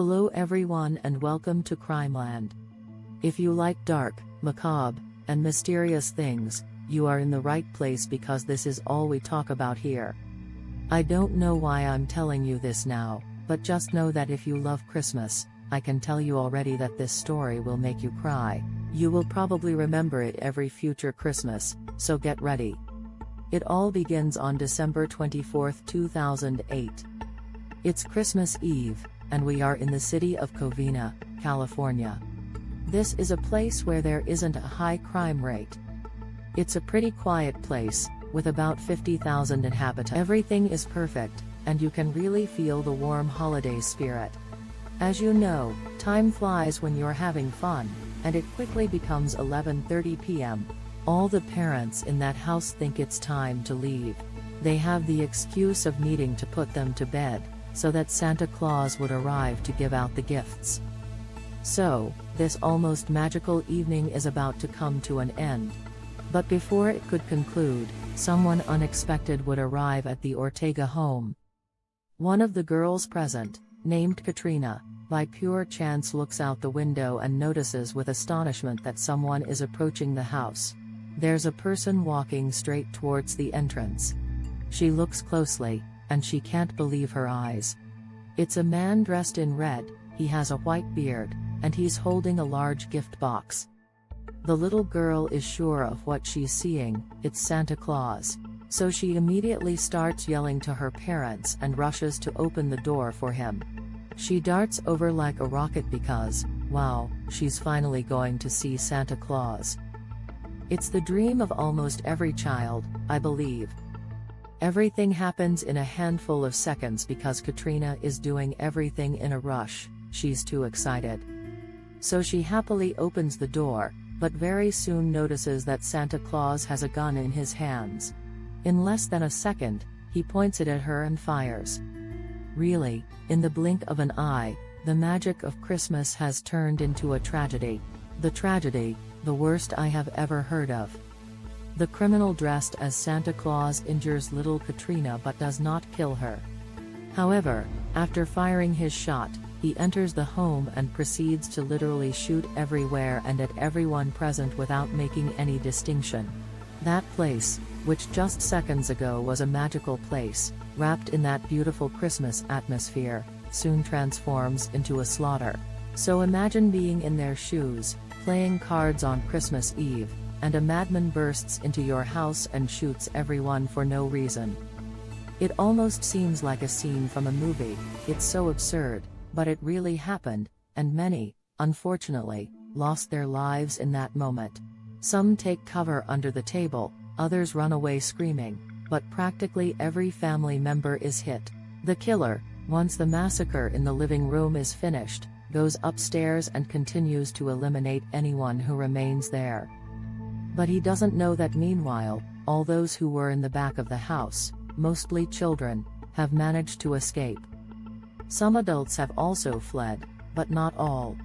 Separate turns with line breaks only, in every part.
Hello everyone and welcome to Crimeland. If you like dark, macabre, and mysterious things, you are in the right place because this is all we talk about here. I don't know why I'm telling you this now, but just know that if you love Christmas, I can tell you already that this story will make you cry. You will probably remember it every future Christmas, so get ready. It all begins on December 24, 2008. It's Christmas Eve, and we are in the city of Covina, California. This is a place where there isn't a high crime rate. It's a pretty quiet place, with about 50,000 inhabitants. Everything is perfect, and you can really feel the warm holiday spirit. As you know, time flies when you're having fun, and it quickly becomes 11:30 p.m. All the parents in that house think it's time to leave. They have the excuse of needing to put them to bed, so that Santa Claus would arrive to give out the gifts. So, this almost magical evening is about to come to an end. But before it could conclude, someone unexpected would arrive at the Ortega home. One of the girls present, named Katrina, by pure chance looks out the window and notices with astonishment that someone is approaching the house. There's a person walking straight towards the entrance. She looks closely, and she can't believe her eyes. It's a man dressed in red, he has a white beard, and he's holding a large gift box. The little girl is sure of what she's seeing, it's Santa Claus. So she immediately starts yelling to her parents and rushes to open the door for him. She darts over like a rocket because, wow, she's finally going to see Santa Claus. It's the dream of almost every child, I believe. Everything happens in a handful of seconds because Katrina is doing everything in a rush, she's too excited. So she happily opens the door, but very soon notices that Santa Claus has a gun in his hands. In less than a second, he points it at her and fires. Really, in the blink of an eye, the magic of Christmas has turned into a tragedy. The tragedy, the worst I have ever heard of. The criminal dressed as Santa Claus injures little Katrina but does not kill her. However, after firing his shot, he enters the home and proceeds to literally shoot everywhere and at everyone present without making any distinction. That place, which just seconds ago was a magical place, wrapped in that beautiful Christmas atmosphere, soon transforms into a slaughter. So imagine being in their shoes, playing cards on Christmas Eve, and a madman bursts into your house and shoots everyone for no reason. It almost seems like a scene from a movie, it's so absurd, but it really happened, and many, unfortunately, lost their lives in that moment. Some take cover under the table, others run away screaming, but practically every family member is hit. The killer, once the massacre in the living room is finished, goes upstairs and continues to eliminate anyone who remains there. But he doesn't know that meanwhile, all those who were in the back of the house, mostly children, have managed to escape. Some adults have also fled, but not all.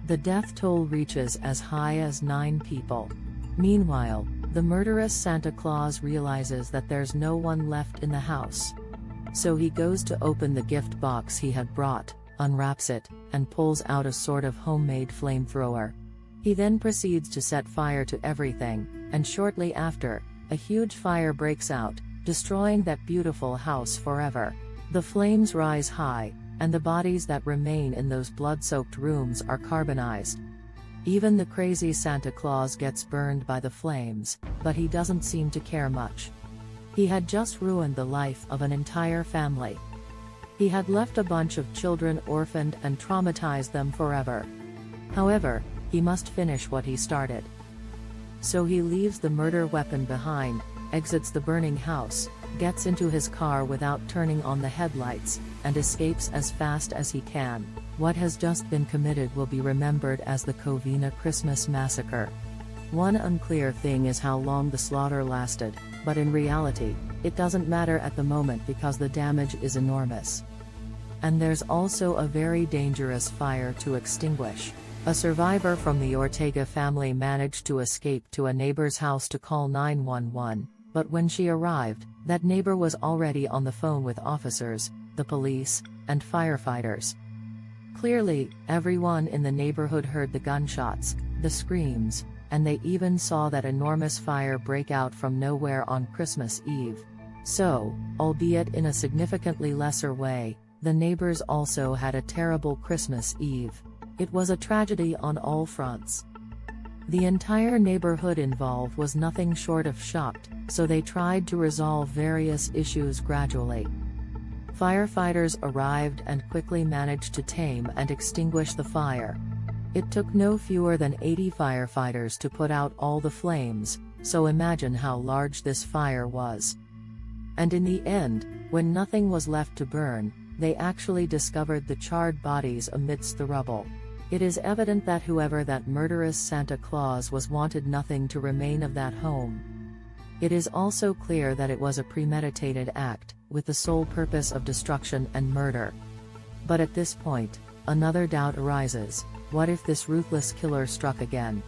The death toll reaches as high as 9 people. Meanwhile, the murderous Santa Claus realizes that there's no one left in the house. So he goes to open the gift box he had brought, unwraps it, and pulls out a sort of homemade flamethrower. He then proceeds to set fire to everything, and shortly after, a huge fire breaks out, destroying that beautiful house forever. The flames rise high, and the bodies that remain in those blood-soaked rooms are carbonized. Even the crazy Santa Claus gets burned by the flames, but he doesn't seem to care much. He had just ruined the life of an entire family. He had left a bunch of children orphaned and traumatized them forever. However, he must finish what he started. So he leaves the murder weapon behind, exits the burning house, gets into his car without turning on the headlights, and escapes as fast as he can. What has just been committed will be remembered as the Covina Christmas Massacre. One unclear thing is how long the slaughter lasted, but in reality, it doesn't matter at the moment because the damage is enormous. And there's also a very dangerous fire to extinguish. A survivor from the Ortega family managed to escape to a neighbor's house to call 911, but when she arrived, that neighbor was already on the phone with officers, the police, and firefighters. Clearly, everyone in the neighborhood heard the gunshots, the screams, and they even saw that enormous fire break out from nowhere on Christmas Eve. So, albeit in a significantly lesser way, the neighbors also had a terrible Christmas Eve. It was a tragedy on all fronts. The entire neighborhood involved was nothing short of shocked, so they tried to resolve various issues gradually. Firefighters arrived and quickly managed to tame and extinguish the fire. It took no fewer than 80 firefighters to put out all the flames, so imagine how large this fire was. And in the end, when nothing was left to burn, they actually discovered the charred bodies amidst the rubble. It is evident that whoever that murderous Santa Claus was wanted nothing to remain of that home. It is also clear that it was a premeditated act, with the sole purpose of destruction and murder. But at this point, another doubt arises: what if this ruthless killer struck again?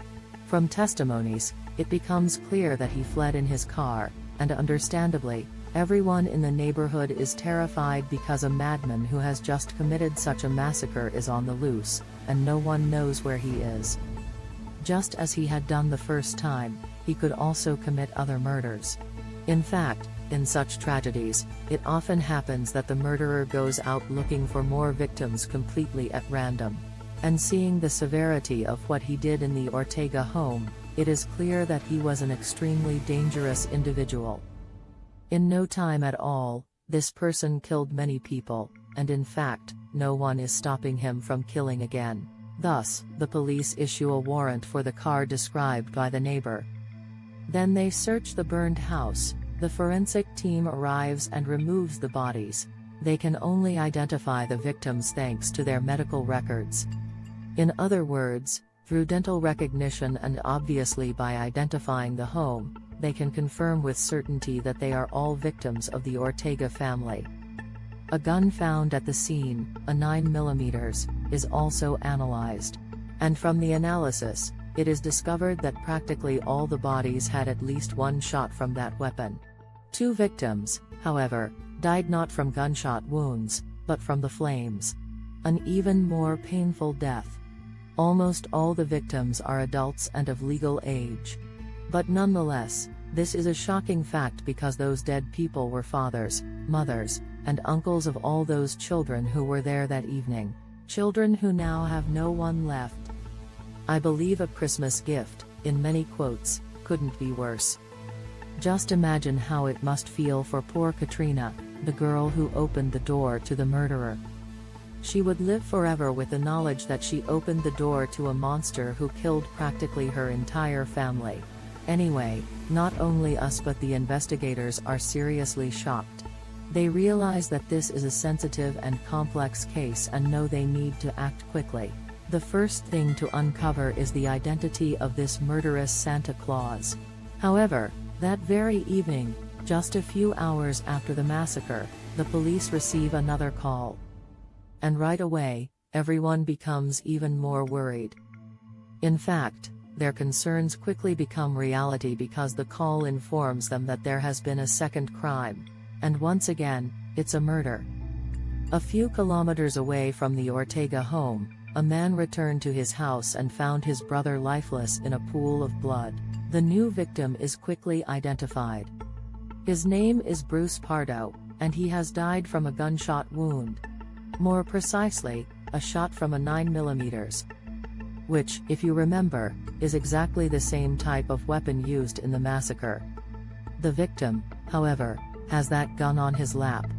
From testimonies, it becomes clear that he fled in his car, and understandably, everyone in the neighborhood is terrified because a madman who has just committed such a massacre is on the loose, and no one knows where he is. Just as he had done the first time, he could also commit other murders. In fact, in such tragedies, it often happens that the murderer goes out looking for more victims completely at random. And seeing the severity of what he did in the Ortega home, it is clear that he was an extremely dangerous individual. In no time at all, this person killed many people, and in fact, no one is stopping him from killing again. Thus, the police issue a warrant for the car described by the neighbor. Then they search the burned house. The forensic team arrives and removes the bodies. They can only identify the victims thanks to their medical records. In other words, through dental recognition and obviously by identifying the home, they can confirm with certainty that they are all victims of the Ortega family. A gun found at the scene, a 9mm, is also analyzed. And from the analysis, it is discovered that practically all the bodies had at least one shot from that weapon. 2 victims, however, died not from gunshot wounds, but from the flames. An even more painful death. Almost all the victims are adults and of legal age. But nonetheless, this is a shocking fact because those dead people were fathers, mothers, and uncles of all those children who were there that evening. Children who now have no one left. I believe a Christmas gift, in many quotes, couldn't be worse. Just imagine how it must feel for poor Katrina, the girl who opened the door to the murderer. She would live forever with the knowledge that she opened the door to a monster who killed practically her entire family. Anyway, not only us but the investigators are seriously shocked. They realize that this is a sensitive and complex case and know they need to act quickly. The first thing to uncover is the identity of this murderous Santa Claus. However, that very evening, just a few hours after the massacre, the police receive another call. And right away, everyone becomes even more worried. In fact, their concerns quickly become reality because the call informs them that there has been a second crime. And once again, it's a murder. A few kilometers away from the Ortega home, a man returned to his house and found his brother lifeless in a pool of blood. The new victim is quickly identified. His name is Bruce Pardo, and he has died from a gunshot wound. More precisely, a shot from a 9mm. Which, if you remember, is exactly the same type of weapon used in the massacre. The victim, however, has that gun on his lap.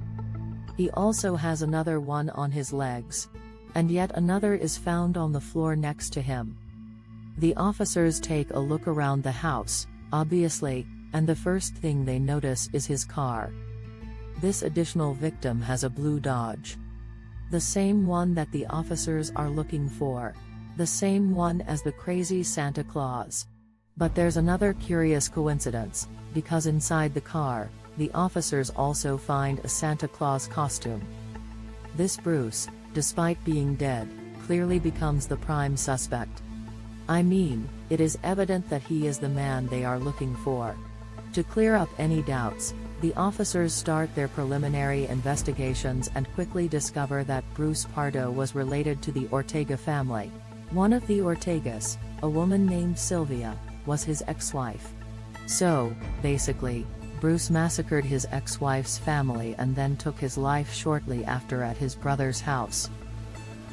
He also has another one on his legs. And yet another is found on the floor next to him. The officers take a look around the house, obviously, and the first thing they notice is his car. This additional victim has a blue Dodge. The same one that the officers are looking for. The same one as the crazy Santa Claus. But there's another curious coincidence, because inside the car, the officers also find a Santa Claus costume. This Bruce, despite being dead, clearly becomes the prime suspect. I mean, it is evident that he is the man they are looking for. To clear up any doubts, The officers start their preliminary investigations and quickly discover that Bruce Pardo was related to the Ortega family. One of the Ortegas, a woman named Sylvia, was his ex-wife. So, basically, Bruce massacred his ex-wife's family and then took his life shortly after at his brother's house.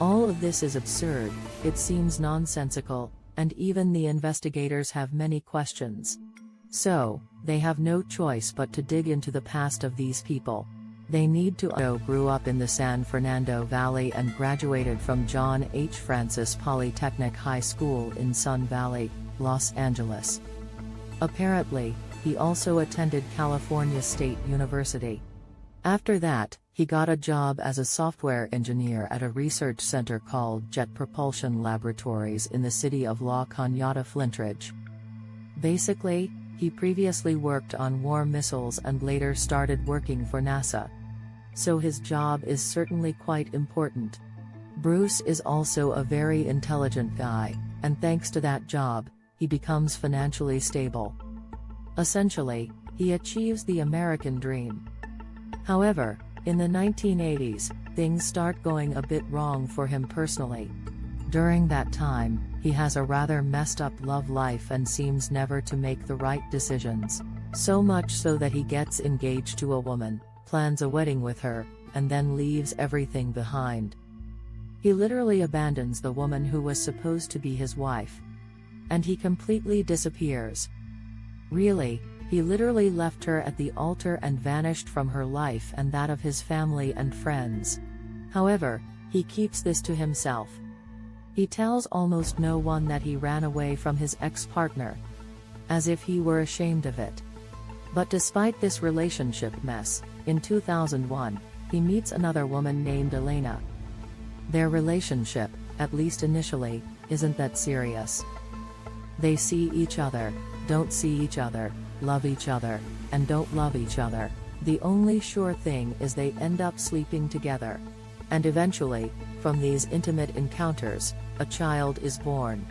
All of this is absurd, it seems nonsensical, and even the investigators have many questions. So, they have no choice but to dig into the past of these people. They need to know. Grew up in the San Fernando Valley and graduated from John H. Francis Polytechnic High School in Sun Valley, Los Angeles. Apparently, he also attended California State University. After that, he got a job as a software engineer at a research center called Jet Propulsion Laboratories in the city of La Cañada Flintridge. Basically, he previously worked on war missiles and later started working for NASA. So his job is certainly quite important. Bruce is also a very intelligent guy, and thanks to that job, he becomes financially stable. Essentially, he achieves the American dream. However, in the 1980s, things start going a bit wrong for him personally. During that time, he has a rather messed up love life and seems never to make the right decisions. So much so that he gets engaged to a woman, plans a wedding with her, and then leaves everything behind. He literally abandons the woman who was supposed to be his wife. And he completely disappears. Really, he literally left her at the altar and vanished from her life and that of his family and friends. However, he keeps this to himself. He tells almost no one that he ran away from his ex-partner, as if he were ashamed of it. But despite this relationship mess, in 2001, he meets another woman named Elena. Their relationship, at least initially, isn't that serious. They see each other, don't see each other, love each other, and don't love each other. The only sure thing is they end up sleeping together. And eventually, from these intimate encounters, a child is born.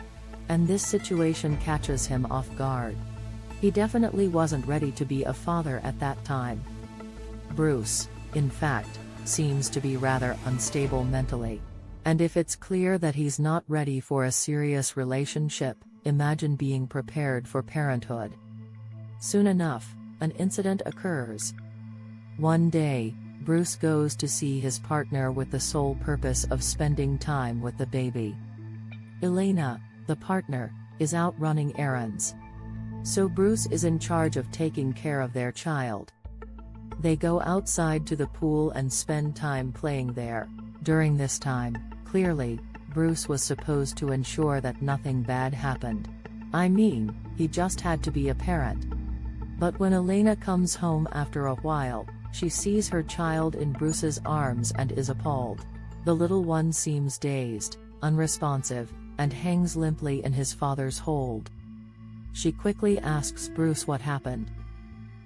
And this situation catches him off guard. He definitely wasn't ready to be a father at that time. Bruce, in fact, seems to be rather unstable mentally. And if it's clear that he's not ready for a serious relationship, imagine being prepared for parenthood. Soon enough, an incident occurs. One day, Bruce goes to see his partner with the sole purpose of spending time with the baby. Elena, the partner, is out running errands. So Bruce is in charge of taking care of their child. They go outside to the pool and spend time playing there. During this time, clearly, Bruce was supposed to ensure that nothing bad happened. I mean, he just had to be a parent. But when Elena comes home after a while, she sees her child in Bruce's arms and is appalled. The little one seems dazed, unresponsive, and hangs limply in his father's hold. She quickly asks Bruce what happened.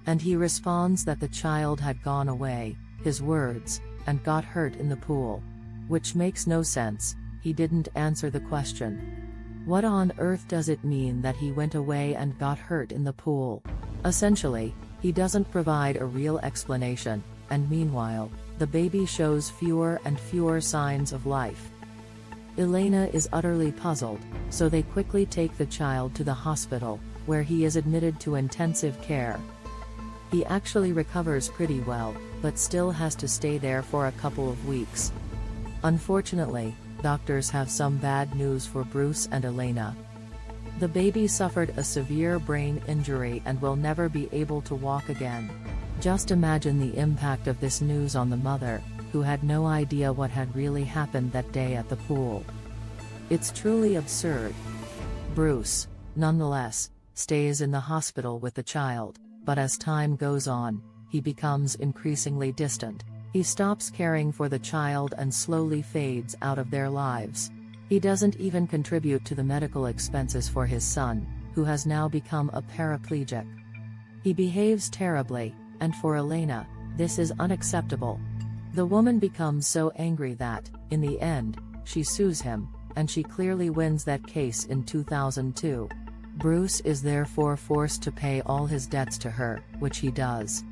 And he responds that the child had gone away, his words, and got hurt in the pool. Which makes no sense, he didn't answer the question. What on earth does it mean that he went away and got hurt in the pool? Essentially, he doesn't provide a real explanation, and meanwhile, the baby shows fewer and fewer signs of life. Elena is utterly puzzled, so they quickly take the child to the hospital, where he is admitted to intensive care. He actually recovers pretty well, but still has to stay there for a couple of weeks. Unfortunately, doctors have some bad news for Bruce and Elena. The baby suffered a severe brain injury and will never be able to walk again. Just imagine the impact of this news on the mother, who had no idea what had really happened that day at the pool. It's truly absurd. Bruce, nonetheless, stays in the hospital with the child, but as time goes on, he becomes increasingly distant. He stops caring for the child and slowly fades out of their lives. He doesn't even contribute to the medical expenses for his son, who has now become a paraplegic. He behaves terribly, and for Elena, this is unacceptable. The woman becomes so angry that, in the end, she sues him, and she clearly wins that case in 2002. Bruce is therefore forced to pay all his debts to her, which he does.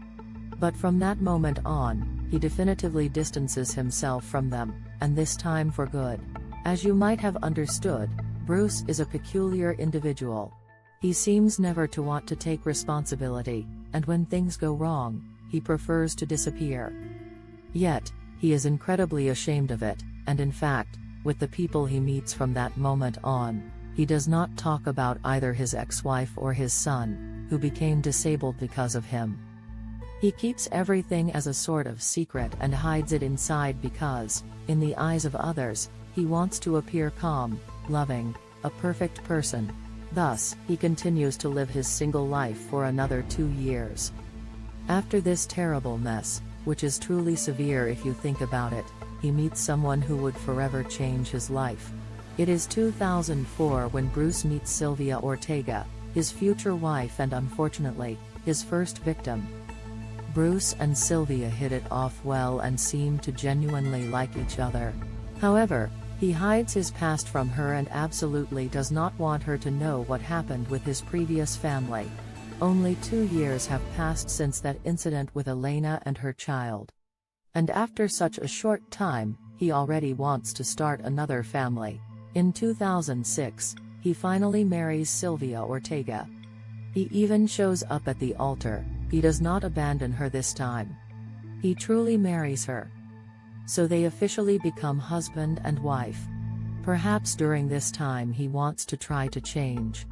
But from that moment on, he definitively distances himself from them, and this time for good. As you might have understood, Bruce is a peculiar individual. He seems never to want to take responsibility, and when things go wrong, he prefers to disappear. Yet, he is incredibly ashamed of it, and in fact, with the people he meets from that moment on, he does not talk about either his ex-wife or his son, who became disabled because of him. He keeps everything as a sort of secret and hides it inside because, in the eyes of others, he wants to appear calm, loving, a perfect person. Thus, he continues to live his single life for another 2 years. After this terrible mess, which is truly severe if you think about it, he meets someone who would forever change his life. It is 2004 when Bruce meets Sylvia Ortega, his future wife and unfortunately, his first victim. Bruce and Sylvia hit it off well and seem to genuinely like each other. However, he hides his past from her and absolutely does not want her to know what happened with his previous family. Only 2 years have passed since that incident with Elena and her child. And after such a short time, he already wants to start another family. In 2006, he finally marries Sylvia Ortega. He even shows up at the altar. He does not abandon her this time. He truly marries her. So they officially become husband and wife. Perhaps during this time he wants to try to change.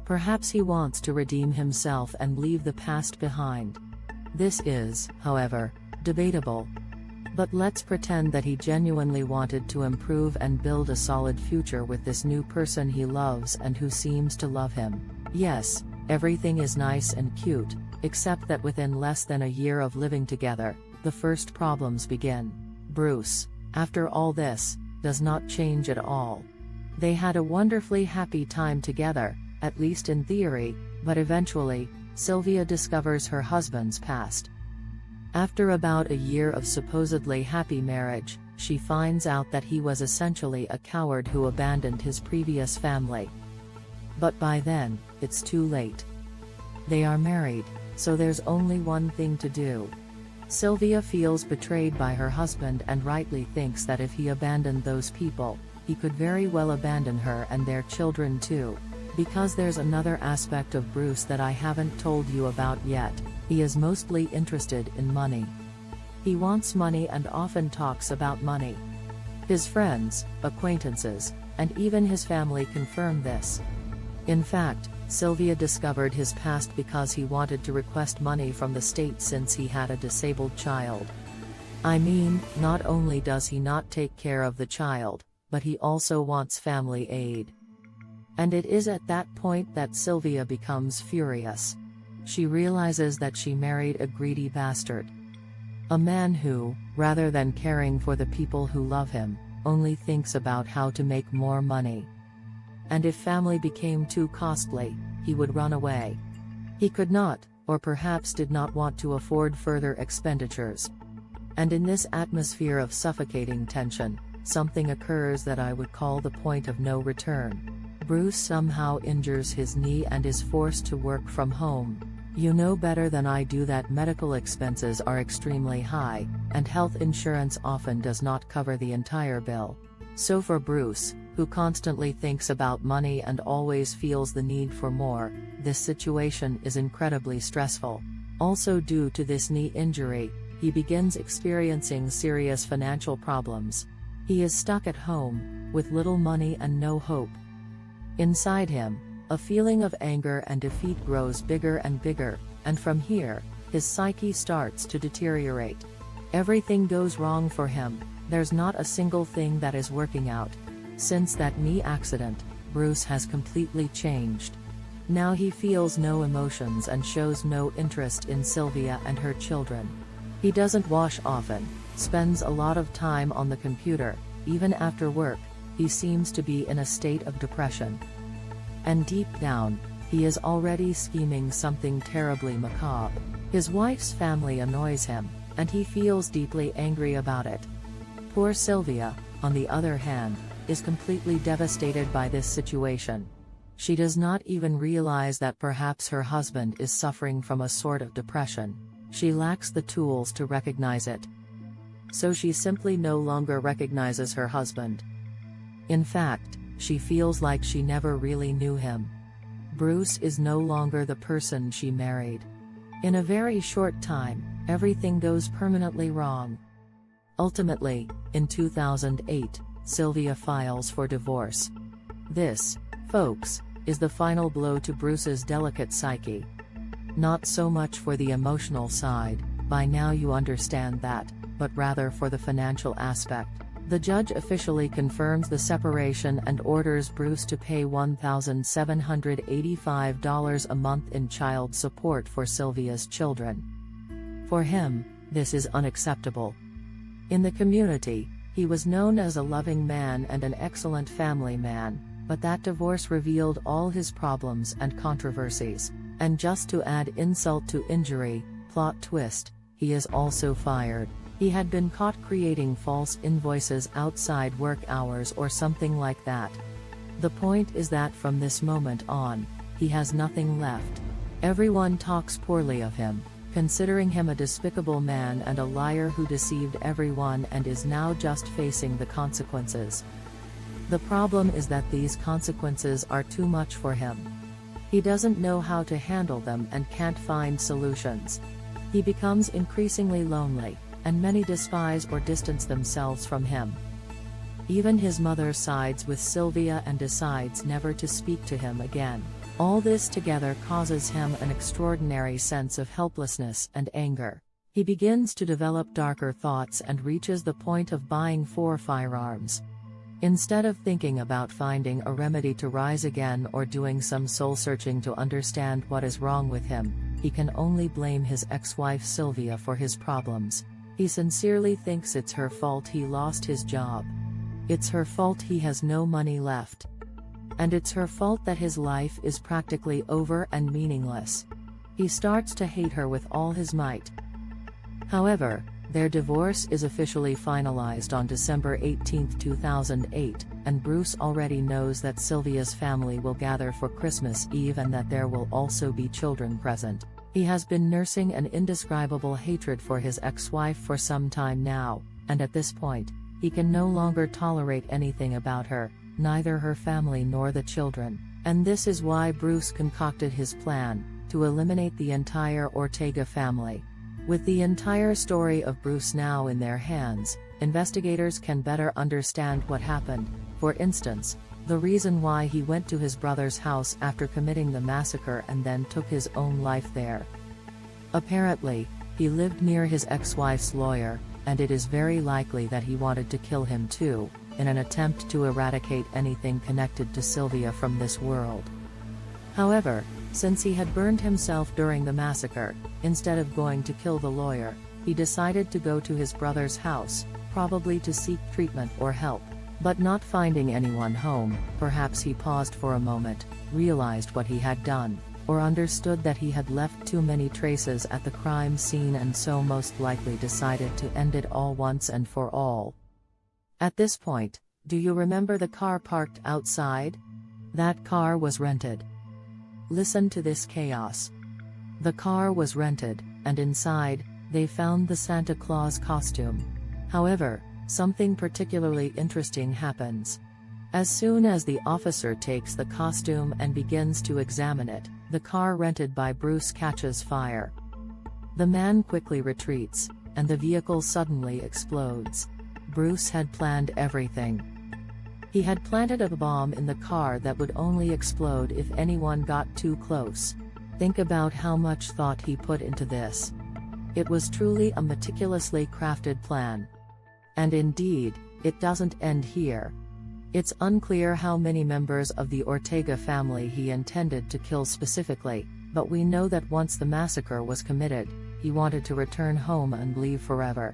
Perhaps he wants to redeem himself and leave the past behind. This is, however, debatable. But let's pretend that he genuinely wanted to improve and build a solid future with this new person he loves and who seems to love him. Yes, everything is nice and cute, except that within less than a year of living together, the first problems begin. Bruce, after all this, does not change at all. They had a wonderfully happy time together, at least in theory, but eventually, Sylvia discovers her husband's past. After about a year of supposedly happy marriage, she finds out that he was essentially a coward who abandoned his previous family. But by then, it's too late. They are married, so there's only one thing to do. Sylvia feels betrayed by her husband and rightly thinks that if he abandoned those people, he could very well abandon her and their children too. Because there's another aspect of Bruce that I haven't told you about yet. He is mostly interested in money. He wants money and often talks about money. His friends, acquaintances, and even his family confirm this. In fact, Sylvia discovered his past because he wanted to request money from the state since he had a disabled child. I mean, not only does he not take care of the child, but he also wants family aid. And it is at that point that Sylvia becomes furious. She realizes that she married a greedy bastard. A man who, rather than caring for the people who love him, only thinks about how to make more money. And if family became too costly, he would run away. He could not, or perhaps did not want to afford further expenditures. And in this atmosphere of suffocating tension, something occurs that I would call the point of no return. Bruce somehow injures his knee and is forced to work from home. You know better than I do that medical expenses are extremely high, and health insurance often does not cover the entire bill. So for Bruce, who constantly thinks about money and always feels the need for more, this situation is incredibly stressful. Also due to this knee injury, he begins experiencing serious financial problems. He is stuck at home, with little money and no hope. Inside him, a feeling of anger and defeat grows bigger and bigger, and from here, his psyche starts to deteriorate. Everything goes wrong for him, there's not a single thing that is working out. Since that knee accident, Bruce has completely changed. Now he feels no emotions and shows no interest in Sylvia and her children. He doesn't wash often, spends a lot of time on the computer, even after work, he seems to be in a state of depression. And deep down, he is already scheming something terribly macabre. His wife's family annoys him, and he feels deeply angry about it. Poor Sylvia, on the other hand, is completely devastated by this situation. She does not even realize that perhaps her husband is suffering from a sort of depression. she lacks the tools to recognize it. So she simply no longer recognizes her husband. In fact, she feels like she never really knew him. Bruce is no longer the person she married. In a very short time, everything goes permanently wrong. Ultimately, in 2008, Sylvia files for divorce. This, folks, is the final blow to Bruce's delicate psyche. Not so much for the emotional side, by now you understand that, but rather for the financial aspect. The judge officially confirms the separation and orders Bruce to pay $1,785 a month in child support for Sylvia's children. For him, this is unacceptable. In the community, he was known as a loving man and an excellent family man, but that divorce revealed all his problems and controversies. And just to add insult to injury, plot twist, he is also fired. He had been caught creating false invoices outside work hours or something like that. The point is that from this moment on, he has nothing left. Everyone talks poorly of him, considering him a despicable man and a liar who deceived everyone and is now just facing the consequences. The problem is that these consequences are too much for him. He doesn't know how to handle them and can't find solutions. He becomes increasingly lonely, and many despise or distance themselves from him. Even his mother sides with Sylvia and decides never to speak to him again. All this together causes him an extraordinary sense of helplessness and anger. He begins to develop darker thoughts and reaches the point of buying 4 firearms. Instead of thinking about finding a remedy to rise again or doing some soul-searching to understand what is wrong with him, he can only blame his ex-wife Sylvia for his problems. He sincerely thinks it's her fault he lost his job. It's her fault he has no money left. And it's her fault that his life is practically over and meaningless. He starts to hate her with all his might. However, their divorce is officially finalized on December 18, 2008, and Bruce already knows that Sylvia's family will gather for Christmas Eve and that there will also be children present. He has been nursing an indescribable hatred for his ex-wife for some time now, and at this point, he can no longer tolerate anything about her, neither her family nor the children, and this is why Bruce concocted his plan, to eliminate the entire Ortega family. With the entire story of Bruce now in their hands, investigators can better understand what happened. For instance, the reason why he went to his brother's house after committing the massacre and then took his own life there. Apparently, he lived near his ex-wife's lawyer, and it is very likely that he wanted to kill him too, in an attempt to eradicate anything connected to Sylvia from this world. However, since he had burned himself during the massacre, instead of going to kill the lawyer, he decided to go to his brother's house, probably to seek treatment or help. But not finding anyone home, perhaps he paused for a moment, realized what he had done, or understood that he had left too many traces at the crime scene and so most likely decided to end it all once and for all. At this point, do you remember the car parked outside? That car was rented. Listen to this chaos. The car was rented, and inside, they found the Santa Claus costume. However, something particularly interesting happens. As soon as the officer takes the costume and begins to examine it, the car rented by Bruce catches fire. The man quickly retreats, and the vehicle suddenly explodes. Bruce had planned everything. He had planted a bomb in the car that would only explode if anyone got too close. Think about how much thought he put into this. It was truly a meticulously crafted plan. And indeed, it doesn't end here. It's unclear how many members of the Ortega family he intended to kill specifically, but we know that once the massacre was committed, he wanted to return home and leave forever.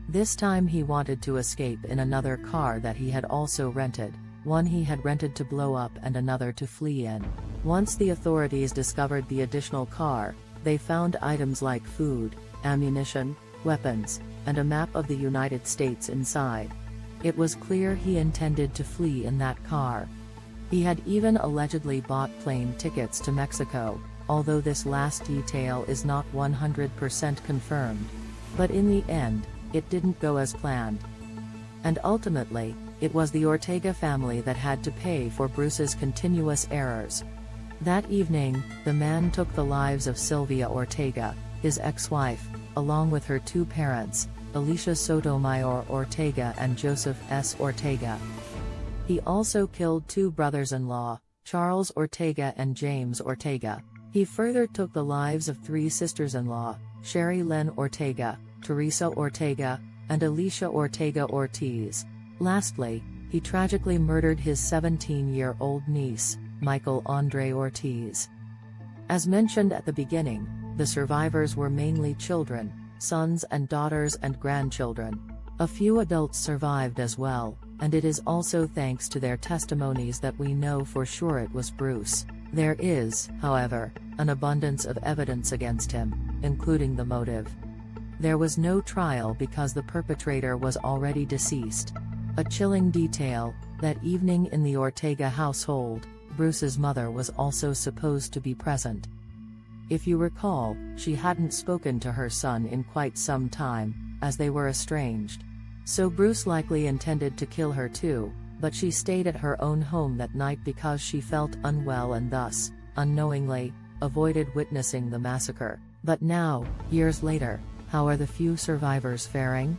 This time he wanted to escape in another car that he had also rented, one he had rented to blow up and another to flee in. Once the authorities discovered the additional car, they found items like food, ammunition, weapons, and a map of the United States inside. It was clear he intended to flee in that car. He had even allegedly bought plane tickets to Mexico, although this last detail is not 100% confirmed. But in the end, it didn't go as planned. And ultimately, it was the Ortega family that had to pay for Bruce's continuous errors. That evening, the man took the lives of Sylvia Ortega, his ex-wife, along with her two parents, Alicia Sotomayor Ortega and Joseph S. Ortega. He also killed two brothers-in-law, Charles Ortega and James Ortega. He further took the lives of three sisters-in-law, Sherry Lynn Ortega, Teresa Ortega, and Alicia Ortega Ortiz. Lastly, he tragically murdered his 17-year-old niece, Michael Andre Ortiz. As mentioned at the beginning, the survivors were mainly children, sons and daughters and grandchildren. A few adults survived as well, and it is also thanks to their testimonies that we know for sure it was Bruce. There is, however, an abundance of evidence against him, including the motive. There was no trial because the perpetrator was already deceased. A chilling detail: that evening in the Ortega household, Bruce's mother was also supposed to be present. If you recall, she hadn't spoken to her son in quite some time, as they were estranged. So Bruce likely intended to kill her too, but she stayed at her own home that night because she felt unwell and thus, unknowingly, avoided witnessing the massacre. But now, years later, how are the few survivors faring?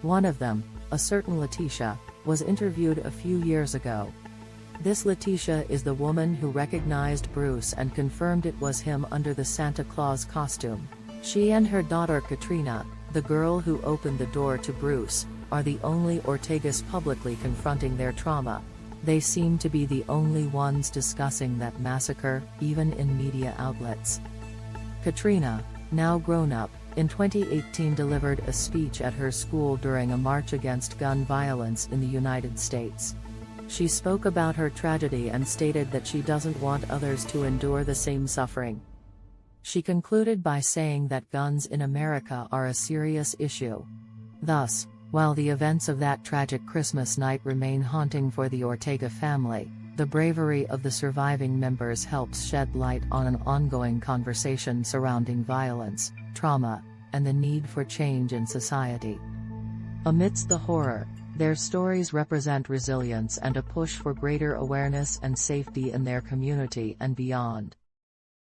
One of them, a certain Letitia, was interviewed a few years ago. This Letitia is the woman who recognized Bruce and confirmed it was him under the Santa Claus costume. She and her daughter Katrina, the girl who opened the door to Bruce, are the only Ortegas publicly confronting their trauma. They seem to be the only ones discussing that massacre, even in media outlets. Katrina, now grown up, in 2018 delivered a speech at her school during a march against gun violence in the United States. She spoke about her tragedy and stated that she doesn't want others to endure the same suffering. She concluded by saying that guns in America are a serious issue. Thus, while the events of that tragic Christmas night remain haunting for the Ortega family, the bravery of the surviving members helps shed light on an ongoing conversation surrounding violence, trauma, and the need for change in society. Amidst the horror, their stories represent resilience and a push for greater awareness and safety in their community and beyond.